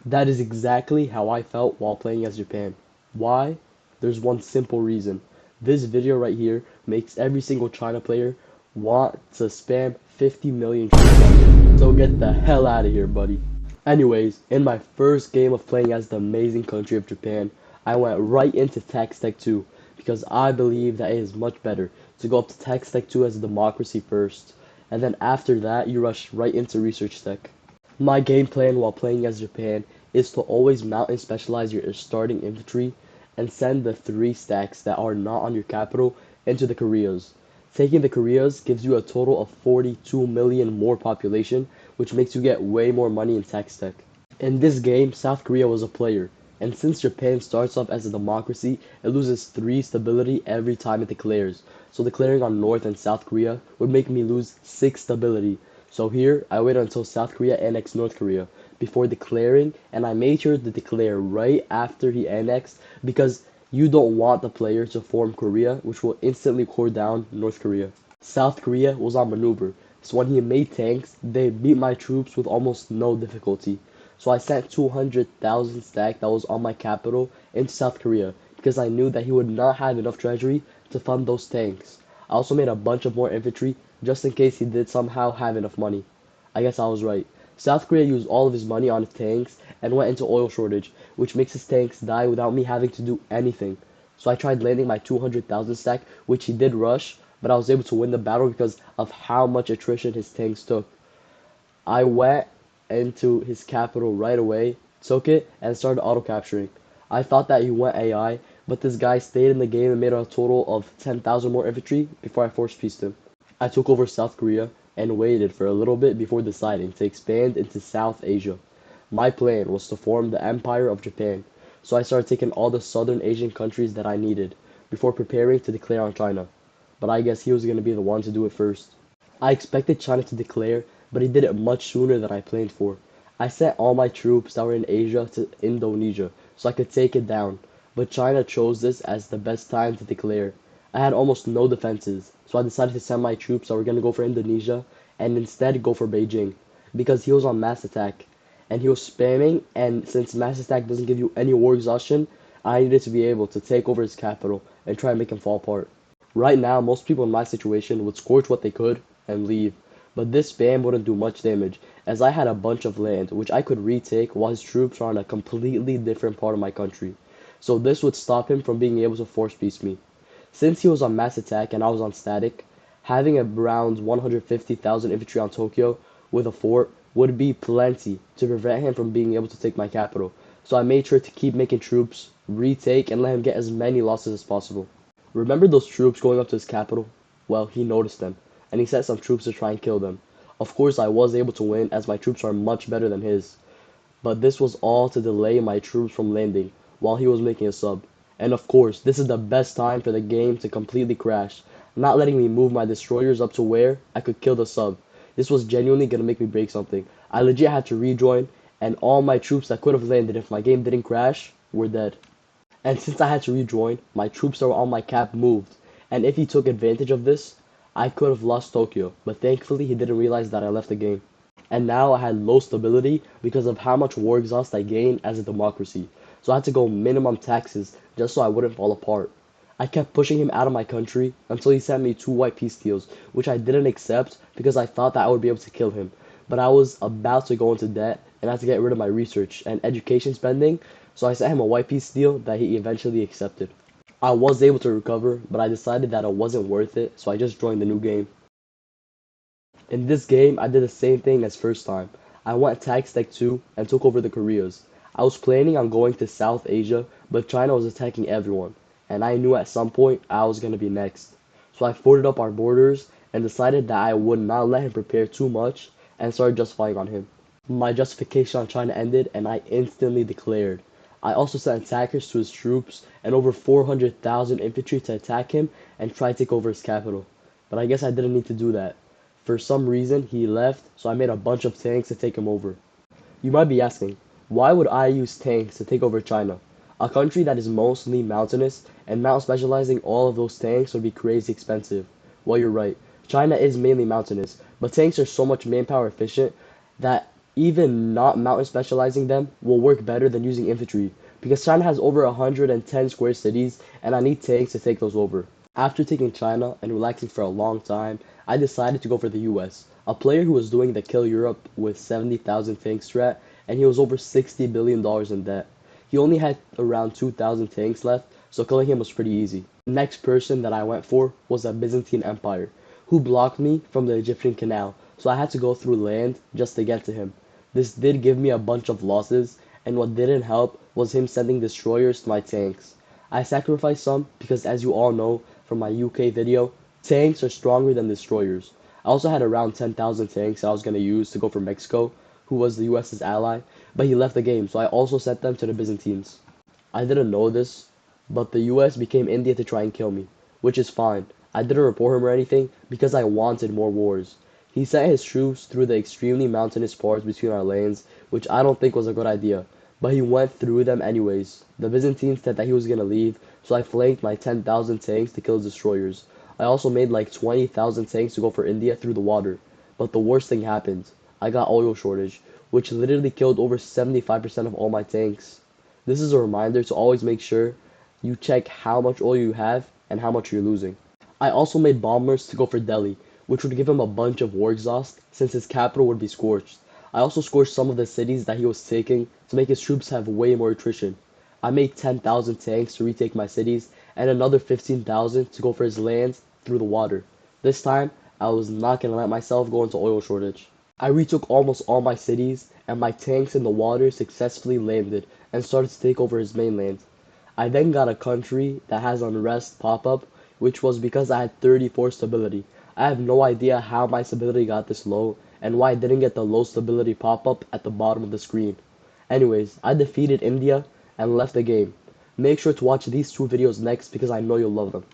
That is exactly how I felt while playing as Japan. Why? There's one simple reason. This video right here makes every single China player want to spam 50 million troops on you. So get the hell out of here, buddy. Anyways, in my first game of playing as the amazing country of Japan, I went right into Tax Tech 2 because I believe that it is much better to go up to Tax Tech 2 as a democracy first, and then after that you rush right into Research Tech. My game plan while playing as Japan is to always mount and specialize your starting infantry and send the 3 stacks that are not on your capital into the Koreas. Taking the Koreas gives you a total of 42 million more population, which makes you get way more money in tax tech. In this game, South Korea was a player, and since Japan starts off as a democracy, it loses 3 stability every time it declares. So declaring on North and South Korea would make me lose 6 stability. So here, I waited until South Korea annexed North Korea before declaring, and I made sure to declare right after he annexed because you don't want the player to form Korea, which will instantly core down North Korea. South Korea was on maneuver, so when he made tanks, they beat my troops with almost no difficulty. So I sent 200,000 stack that was on my capital into South Korea because I knew that he would not have enough treasury to fund those tanks. I also made a bunch of more infantry just in case he did somehow have enough money. I guess I was right. South Korea used all of his money on his tanks and went into oil shortage, which makes his tanks die without me having to do anything. So I tried landing my 200,000 stack, which he did rush, but I was able to win the battle because of how much attrition his tanks took. I went into his capital right away, took it, and started auto capturing. I thought that he went AI, but this guy stayed in the game and made a total of 10,000 more infantry before I force pieced him. I took over South Korea and waited for a little bit before deciding to expand into South Asia. My plan was to form the Empire of Japan, so I started taking all the Southern Asian countries that I needed before preparing to declare on China. But I guess he was going to be the one to do it first. I expected China to declare, but he did it much sooner than I planned for. I sent all my troops that were in Asia to Indonesia so I could take it down, but China chose this as the best time to declare. I had almost no defenses, so I decided to send my troops that were going to go for Indonesia and instead go for Beijing because he was on mass attack and he was spamming, and since mass attack doesn't give you any war exhaustion, I needed to be able to take over his capital and try and make him fall apart. Right now, most people in my situation would scorch what they could and leave, but this spam wouldn't do much damage as I had a bunch of land which I could retake while his troops are on a completely different part of my country. So this would stop him from being able to force peace me. Since he was on mass attack and I was on static, having around 150,000 infantry on Tokyo with a fort would be plenty to prevent him from being able to take my capital. So I made sure to keep making troops retake and let him get as many losses as possible. Remember those troops going up to his capital? Well, he noticed them, and he sent some troops to try and kill them. Of course, I was able to win as my troops are much better than his, but this was all to delay my troops from landing while he was making a sub. And of course, this is the best time for the game to completely crash, not letting me move my destroyers up to where I could kill the sub. This was genuinely gonna make me break something. I legit had to rejoin, and all my troops that could have landed if my game didn't crash were dead. And since I had to rejoin, my troops that were on my cap moved, and if he took advantage of this, I could have lost Tokyo, but thankfully he didn't realize that I left the game. And now I had low stability because of how much war exhaust I gained as a democracy, so I had to go minimum taxes just so I wouldn't fall apart. I kept pushing him out of my country until he sent me 2 white peace deals, which I didn't accept because I thought that I would be able to kill him. But I was about to go into debt and I had to get rid of my research and education spending, so I sent him a white peace deal that he eventually accepted. I was able to recover, but I decided that it wasn't worth it, so I just joined the new game. In this game, I did the same thing as first time. I went Tax Tech 2 and took over the Koreas. I was planning on going to South Asia, but China was attacking everyone, and I knew at some point I was going to be next. So I forted up our borders and decided that I would not let him prepare too much and started justifying on him. My justification on China ended and I instantly declared. I also sent attackers to his troops and over 400,000 infantry to attack him and try to take over his capital. But I guess I didn't need to do that. For some reason, he left, so I made a bunch of tanks to take him over. You might be asking, why would I use tanks to take over China? A country that is mostly mountainous, and mount specializing all of those tanks would be crazy expensive. Well, you're right. China is mainly mountainous, but tanks are so much manpower efficient that Even not mountain specializing them will work better than using infantry because China has over 110 square cities and I need tanks to take those over. After taking China and relaxing for a long time, I decided to go for the US, a player who was doing the kill Europe with 70,000 tank strat and he was over $60 billion in debt. He only had around 2,000 tanks left, so killing him was pretty easy. The next person that I went for was the Byzantine Empire, who blocked me from the Egyptian Canal, so I had to go through land just to get to him. This did give me a bunch of losses, and what didn't help was him sending destroyers to my tanks. I sacrificed some because, as you all know from my UK video, tanks are stronger than destroyers. I also had around 10,000 tanks I was going to use to go for Mexico, who was the US's ally, but he left the game, so I also sent them to the Byzantines. I didn't know this, but the US became India to try and kill me, which is fine. I didn't report him or anything because I wanted more wars. He sent his troops through the extremely mountainous parts between our lanes, which I don't think was a good idea, but he went through them anyways. The Byzantines said that he was gonna leave, so I flanked my 10,000 tanks to kill his destroyers. I also made like 20,000 tanks to go for India through the water. But the worst thing happened. I got oil shortage, which literally killed over 75% of all my tanks. This is a reminder to always make sure you check how much oil you have and how much you're losing. I also made bombers to go for Delhi, which would give him a bunch of war exhaust since his capital would be scorched. I also scorched some of the cities that he was taking to make his troops have way more attrition. I made 10,000 tanks to retake my cities and another 15,000 to go for his lands through the water. This time, I was not going to let myself go into oil shortage. I retook almost all my cities and my tanks in the water successfully landed and started to take over his mainland. I then got a country that has unrest pop up, which was because I had 34 stability. I have no idea how my stability got this low and why I didn't get the low stability pop up at the bottom of the screen. Anyways, I defeated India and left the game. Make sure to watch these two videos next because I know you'll love them.